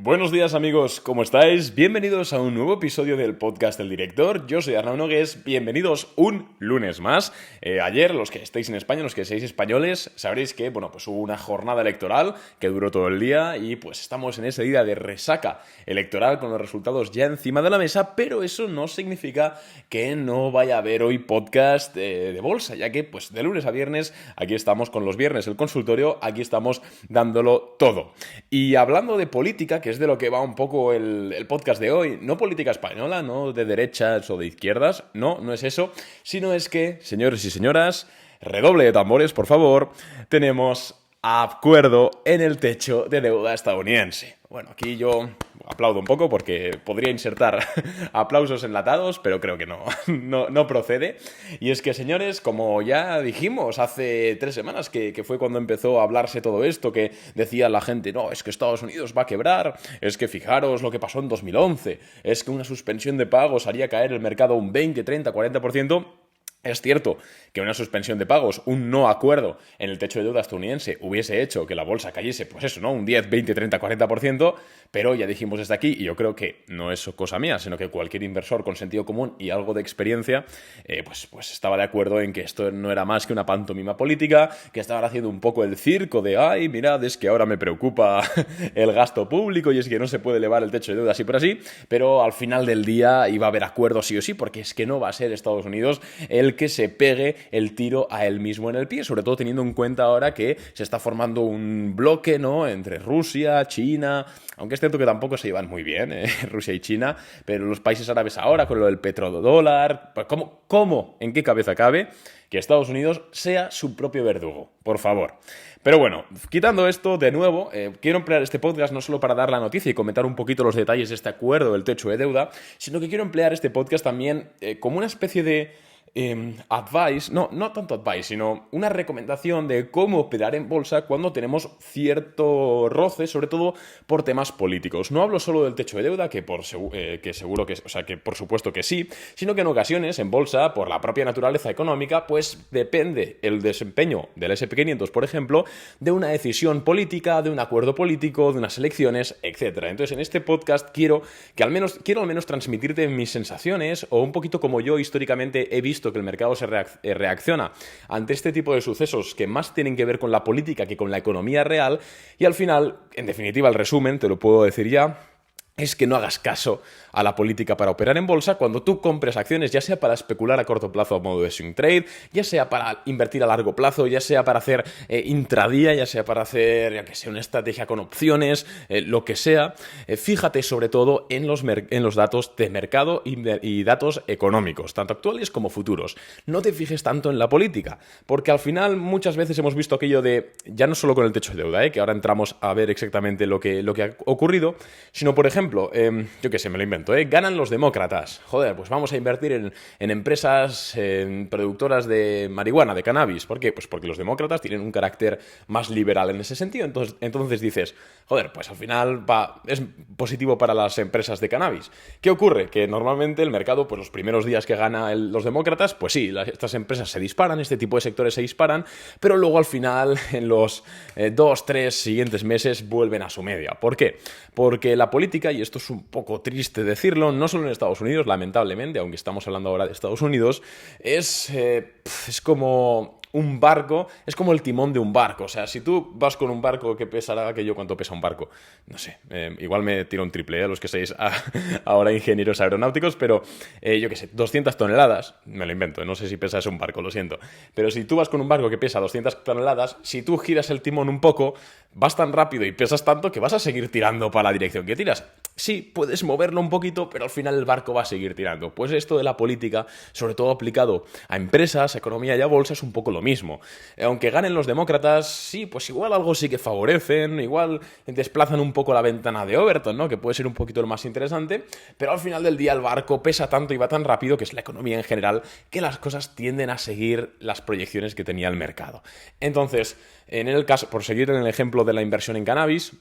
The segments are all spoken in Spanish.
Buenos días amigos, ¿cómo estáis? Bienvenidos a un nuevo episodio del podcast del director. Yo soy Arnau Nogués, bienvenidos un lunes más. Ayer, los que estéis en España, los que seáis españoles, sabréis que, pues hubo una jornada electoral que duró todo el día y pues estamos en ese día de resaca electoral con los resultados ya encima de la mesa, pero eso no significa que no vaya a haber hoy podcast de bolsa, ya que pues de lunes a viernes aquí estamos con los viernes el consultorio, aquí estamos dándolo todo. Y hablando de política, que es de lo que va un poco el podcast de hoy, no política española, no de derechas o de izquierdas, no es eso, sino es que, señores y señoras, redoble de tambores, por favor, tenemos acuerdo en el techo de deuda estadounidense. Bueno, aquí yo aplaudo un poco porque podría insertar aplausos enlatados, pero creo que no procede. Y es que, señores, como ya dijimos hace 3 semanas, que fue cuando empezó a hablarse todo esto, que decía la gente, no, es que Estados Unidos va a quebrar, es que fijaros lo que pasó en 2011, es que una suspensión de pagos haría caer el mercado un 20, 30, 40%. Es cierto que una suspensión de pagos, un no acuerdo en el techo de deuda estadounidense hubiese hecho que la bolsa cayese, pues eso, ¿no? Un 10, 20, 30, 40%, pero ya dijimos desde aquí, y yo creo que no es cosa mía, sino que cualquier inversor con sentido común y algo de experiencia, pues estaba de acuerdo en que esto no era más que una pantomima política, que estaban haciendo un poco el circo de, ay, mirad, es que ahora me preocupa el gasto público y es que no se puede elevar el techo de deuda así por así, pero al final del día iba a haber acuerdo sí o sí, porque es que no va a ser Estados Unidos el que se pegue el tiro a él mismo en el pie, sobre todo teniendo en cuenta ahora que se está formando un bloque, ¿no?, entre Rusia, China, aunque es cierto que tampoco se llevan muy bien, Rusia y China, pero los países árabes ahora con lo del petrodólar, pues ¿cómo? ¿En qué cabeza cabe que Estados Unidos sea su propio verdugo? Por favor. Pero bueno, quitando esto, de nuevo, quiero emplear este podcast no solo para dar la noticia y comentar un poquito los detalles de este acuerdo del techo de deuda, sino que quiero emplear este podcast también como una especie de advice, no tanto advice, sino una recomendación de cómo operar en bolsa cuando tenemos cierto roce, sobre todo por temas políticos. No hablo solo del techo de deuda, que seguro que, o sea, que por supuesto que sí, sino que en ocasiones en bolsa, por la propia naturaleza económica, pues depende el desempeño del S&P 500, por ejemplo, de una decisión política, de un acuerdo político, de unas elecciones, etc. Entonces, en este podcast quiero al menos transmitirte mis sensaciones o un poquito como yo históricamente he visto que el mercado se reacciona ante este tipo de sucesos que más tienen que ver con la política que con la economía real, y al final, en definitiva, el resumen, te lo puedo decir ya, es que no hagas caso a la política para operar en bolsa cuando tú compres acciones, ya sea para especular a corto plazo a modo de swing trade, ya sea para invertir a largo plazo, ya sea para hacer intradía, ya sea para hacer, ya que sea, una estrategia con opciones, lo que sea. Fíjate sobre todo en los datos de mercado y datos económicos, tanto actuales como futuros. No te fijes tanto en la política, porque al final muchas veces hemos visto aquello de, ya no solo con el techo de deuda, que ahora entramos a ver exactamente lo que ha ocurrido, sino, por ejemplo, yo qué sé, me lo invento, ganan los demócratas. Joder, pues vamos a invertir en empresas productoras de marihuana, de cannabis. ¿Por qué? Pues porque los demócratas tienen un carácter más liberal en ese sentido. Entonces dices, joder, pues al final es positivo para las empresas de cannabis. ¿Qué ocurre? Que normalmente el mercado, pues los primeros días que gana los demócratas, pues sí, estas empresas se disparan, este tipo de sectores se disparan, pero luego al final, en los 2-3 siguientes meses, vuelven a su media. ¿Por qué? Porque la política, y esto es un poco triste decirlo, no solo en Estados Unidos, lamentablemente, aunque estamos hablando ahora de Estados Unidos, es como un barco, es como el timón de un barco. O sea, si tú vas con un barco que pesará, que yo, ¿cuánto pesa un barco? No sé, igual me tiro un triple, los que seáis ahora ingenieros aeronáuticos, pero yo qué sé, 200 toneladas, me lo invento, no sé si pesa eso un barco, lo siento. Pero si tú vas con un barco que pesa 200 toneladas, si tú giras el timón un poco, vas tan rápido y pesas tanto que vas a seguir tirando para la dirección que tiras. Sí, puedes moverlo un poquito, pero al final el barco va a seguir tirando. Pues esto de la política, sobre todo aplicado a empresas, a economía y a bolsa, es un poco lo mismo. Aunque ganen los demócratas, sí, pues igual algo sí que favorecen, igual desplazan un poco la ventana de Overton, ¿no?, que puede ser un poquito lo más interesante, pero al final del día el barco pesa tanto y va tan rápido, que es la economía en general, que las cosas tienden a seguir las proyecciones que tenía el mercado. Entonces, en el caso, por seguir en el ejemplo de la inversión en cannabis,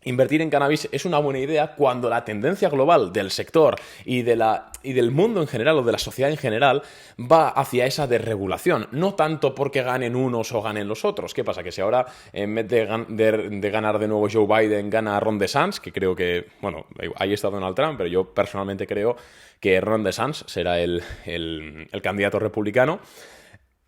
invertir en cannabis es una buena idea cuando la tendencia global del sector y del mundo en general o de la sociedad en general va hacia esa desregulación. No tanto porque ganen unos o ganen los otros. ¿Qué pasa? Que si ahora en vez de ganar de nuevo Joe Biden gana Ron DeSantis, que creo que, bueno, ahí está Donald Trump, pero yo personalmente creo que Ron DeSantis será el candidato republicano.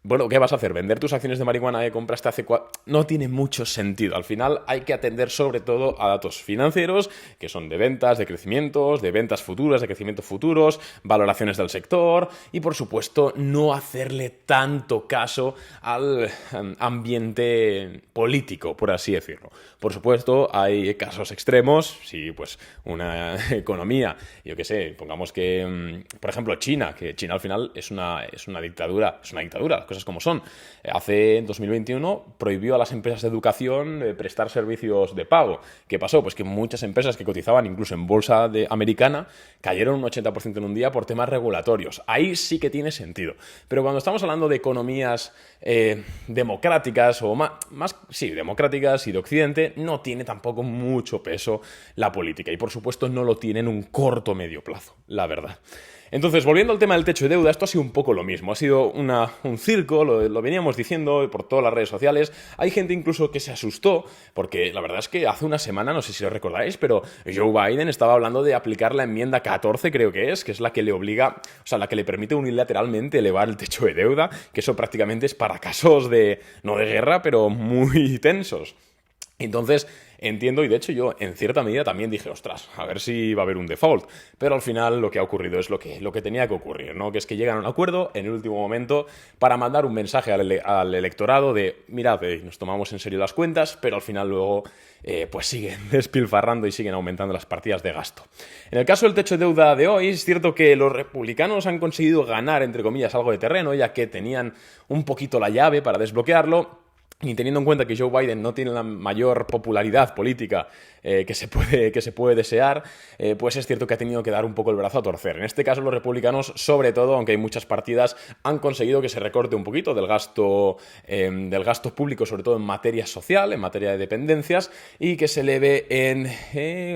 Bueno, ¿qué vas a hacer? ¿Vender tus acciones de marihuana que compraste hace No tiene mucho sentido. Al final hay que atender sobre todo a datos financieros, que son de ventas, de crecimientos, de ventas futuras, de crecimiento futuros, valoraciones del sector y, por supuesto, no hacerle tanto caso al ambiente político, por así decirlo. Por supuesto, hay casos extremos. Si, pues, una economía, yo qué sé, pongamos que, por ejemplo, China, que China al final es una dictadura, las cosas como son. En 2021 prohibió a las empresas de educación prestar servicios de pago. ¿Qué pasó? Pues que muchas empresas que cotizaban incluso en bolsa americana cayeron un 80% en un día por temas regulatorios. Ahí sí que tiene sentido. Pero cuando estamos hablando de economías democráticas o democráticas y de Occidente, no tiene tampoco mucho peso la política. Y por supuesto no lo tiene en un corto o medio plazo, la verdad. Entonces, volviendo al tema del techo de deuda, esto ha sido un poco lo mismo. Ha sido un circo, lo veníamos diciendo por todas las redes sociales. Hay gente incluso que se asustó, porque la verdad es que hace una semana, no sé si lo recordáis, pero Joe Biden estaba hablando de aplicar la enmienda 14, creo que es la que le obliga, o sea, la que le permite unilateralmente elevar el techo de deuda, que eso prácticamente es para casos no de guerra, pero muy tensos. Entonces, entiendo, y de hecho yo en cierta medida también dije, ostras, a ver si va a haber un default. Pero al final lo que ha ocurrido es lo que tenía que ocurrir, ¿no? Que es que llegan a un acuerdo en el último momento para mandar un mensaje al electorado de, mirad, nos tomamos en serio las cuentas, pero al final luego pues siguen despilfarrando y siguen aumentando las partidas de gasto. En el caso del techo de deuda de hoy, es cierto que los republicanos han conseguido ganar, entre comillas, algo de terreno, ya que tenían un poquito la llave para desbloquearlo. Y teniendo en cuenta que Joe Biden no tiene la mayor popularidad política que se puede desear, pues es cierto que ha tenido que dar un poco el brazo a torcer. En este caso los republicanos, sobre todo, aunque hay muchas partidas, han conseguido que se recorte un poquito del gasto público, sobre todo en materia social, en materia de dependencias, y que se eleve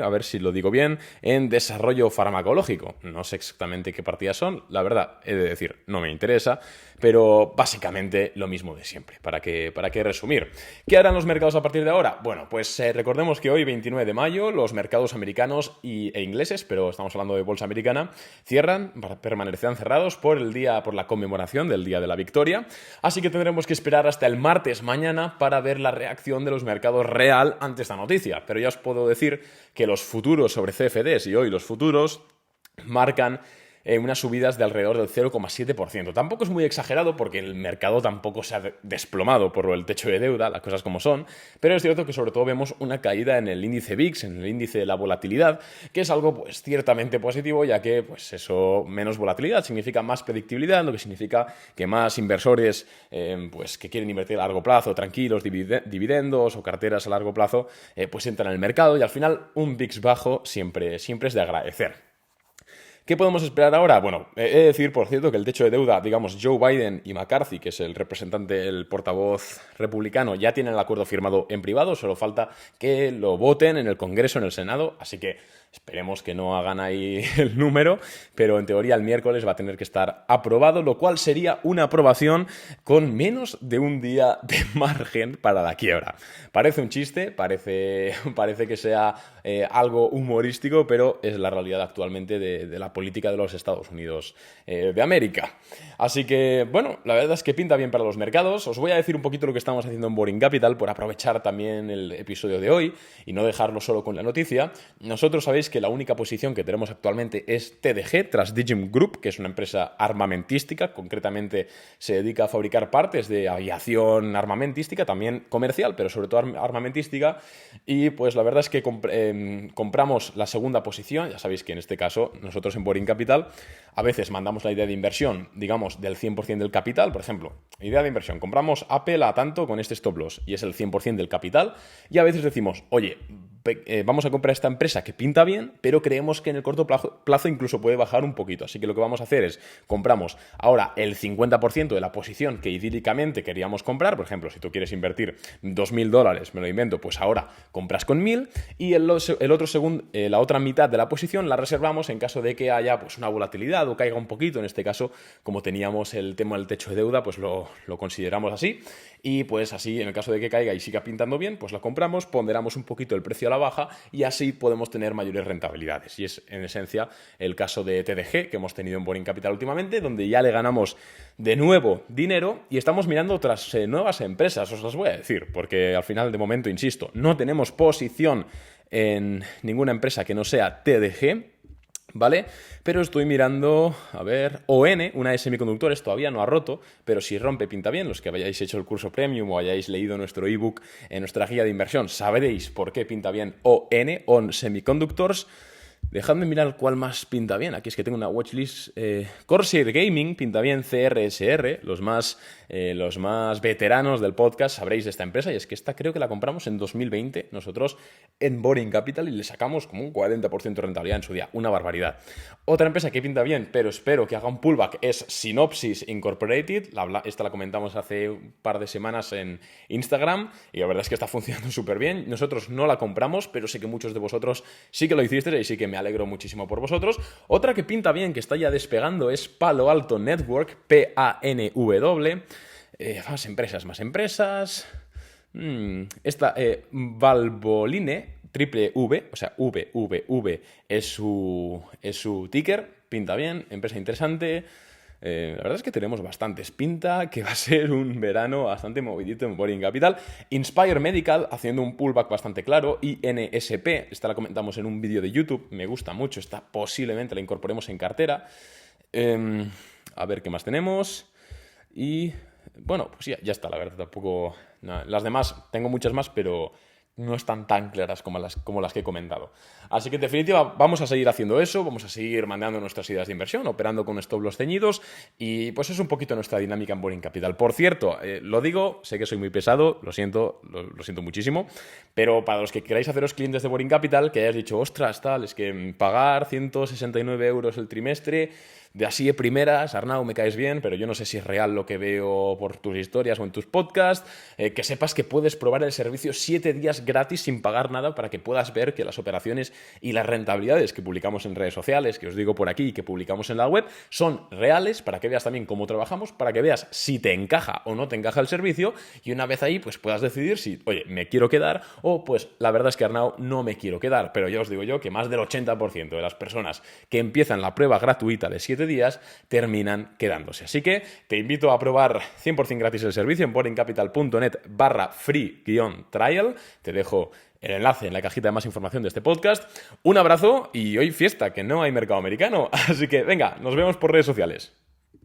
a ver si lo digo bien, en desarrollo farmacológico. No sé exactamente qué partidas son, la verdad, he de decir, no me interesa, pero básicamente lo mismo de siempre, para que resumir. ¿Qué harán los mercados a partir de ahora? Bueno, pues recordemos que hoy, 29 de mayo, los mercados americanos e ingleses, pero estamos hablando de bolsa americana, permanecerán cerrados por la conmemoración del Día de la Victoria, así que tendremos que esperar hasta el martes mañana para ver la reacción de los mercados real ante esta noticia. Pero ya os puedo decir que los futuros sobre CFDs y hoy los futuros marcan unas subidas de alrededor del 0,7%. Tampoco es muy exagerado porque el mercado tampoco se ha desplomado por el techo de deuda, las cosas como son, pero es cierto que sobre todo vemos una caída en el índice VIX, en el índice de la volatilidad, que es algo pues ciertamente positivo, ya que pues eso, menos volatilidad significa más predictibilidad, lo que significa que más inversores pues que quieren invertir a largo plazo, tranquilos, dividendos o carteras a largo plazo, pues entran en el mercado y al final un VIX bajo siempre es de agradecer. ¿Qué podemos esperar ahora? Bueno, he de decir, por cierto, que el techo de deuda, digamos, Joe Biden y McCarthy, que es el representante, el portavoz republicano, ya tienen el acuerdo firmado en privado, solo falta que lo voten en el Congreso, en el Senado, así que esperemos que no hagan ahí el número, pero en teoría el miércoles va a tener que estar aprobado, lo cual sería una aprobación con menos de un día de margen para la quiebra. Parece un chiste, parece que sea algo humorístico, pero es la realidad actualmente de la política de los Estados Unidos de América. Así que, bueno, la verdad es que pinta bien para los mercados. Os voy a decir un poquito lo que estamos haciendo en Boring Capital por aprovechar también el episodio de hoy y no dejarlo solo con la noticia. Nosotros sabéis que la única posición que tenemos actualmente es TDG, Trasdigm Group, que es una empresa armamentística, concretamente se dedica a fabricar partes de aviación armamentística, también comercial, pero sobre todo armamentística, y pues la verdad es que compramos la segunda posición. Ya sabéis que en este caso nosotros en Boring Capital a veces mandamos la idea de inversión, digamos, del 100% del capital. Por ejemplo, idea de inversión, compramos Apple a tanto con este stop loss y es el 100% del capital, y a veces decimos, oye, vamos a comprar esta empresa que pinta bien, pero creemos que en el corto plazo incluso puede bajar un poquito. Así que lo que vamos a hacer es, compramos ahora el 50% de la posición que idílicamente queríamos comprar. Por ejemplo, si tú quieres invertir $2.000, me lo invento, pues ahora compras con 1.000 y la otra mitad de la posición la reservamos en caso de que haya pues, una volatilidad o caiga un poquito. En este caso, como teníamos el tema del techo de deuda, pues lo consideramos así. Y pues así, en el caso de que caiga y siga pintando bien, pues la compramos, ponderamos un poquito el precio a la baja y así podemos tener mayores rentabilidades. Y es, en esencia, el caso de TDG que hemos tenido en Boring Capital últimamente, donde ya le ganamos de nuevo dinero y estamos mirando otras nuevas empresas, os las voy a decir, porque al final, de momento, insisto, no tenemos posición en ninguna empresa que no sea TDG, ¿vale? Pero estoy mirando, a ver, ON, una de semiconductores, todavía no ha roto, pero si rompe pinta bien. Los que hayáis hecho el curso Premium o hayáis leído nuestro ebook en nuestra guía de inversión, sabréis por qué pinta bien ON Semiconductors. Dejadme mirar cuál más pinta bien. Aquí es que tengo una watchlist. Corsair Gaming pinta bien, CRSR, los más veteranos del podcast sabréis de esta empresa, y es que esta creo que la compramos en 2020 nosotros en Boring Capital y le sacamos como un 40% de rentabilidad en su día, una barbaridad. Otra empresa que pinta bien, pero espero que haga un pullback, es Synopsys Incorporated. Esta la comentamos hace un par de semanas en Instagram y la verdad es que está funcionando súper bien. Nosotros no la compramos, pero sé que muchos de vosotros sí que lo hicisteis y sí que me alegro muchísimo por vosotros. Otra que pinta bien, que está ya despegando, es Palo Alto Network, PANW. Más empresas. Esta Valvoline, triple V, o sea, VVV es su ticker, pinta bien, empresa interesante. La verdad es que tenemos bastantes. Pinta que va a ser un verano bastante movidito en Boring Capital. Inspire Medical haciendo un pullback bastante claro. INSP, esta la comentamos en un vídeo de YouTube, me gusta mucho, esta posiblemente la incorporemos en cartera. A ver qué más tenemos. Y bueno, pues ya está, la verdad, tampoco. No, las demás, tengo muchas más, pero no están tan claras como las que he comentado. Así que, en definitiva, vamos a seguir haciendo eso, vamos a seguir mandando nuestras ideas de inversión, operando con stop loss ceñidos, y pues es un poquito nuestra dinámica en Boring Capital. Por cierto, lo digo, sé que soy muy pesado, lo siento muchísimo, pero para los que queráis haceros clientes de Boring Capital, que hayáis dicho, ostras, tal, es que pagar 169 euros el trimestre, de así de primeras, Arnau, me caes bien, pero yo no sé si es real lo que veo por tus historias o en tus podcasts, que sepas que puedes probar el servicio 7 días gratis sin pagar nada para que puedas ver que las operaciones y las rentabilidades que publicamos en redes sociales, que os digo por aquí y que publicamos en la web, son reales, para que veas también cómo trabajamos, para que veas si te encaja o no te encaja el servicio, y una vez ahí pues puedas decidir si, oye, me quiero quedar o pues la verdad es que, Arnau, no me quiero quedar. Pero ya os digo yo que más del 80% de las personas que empiezan la prueba gratuita de 7 días terminan quedándose. Así que te invito a probar 100% gratis el servicio en boringcapital.net/free-trial. Te dejo el enlace en la cajita de más información de este podcast. Un abrazo y hoy fiesta, que no hay mercado americano. Así que venga, nos vemos por redes sociales.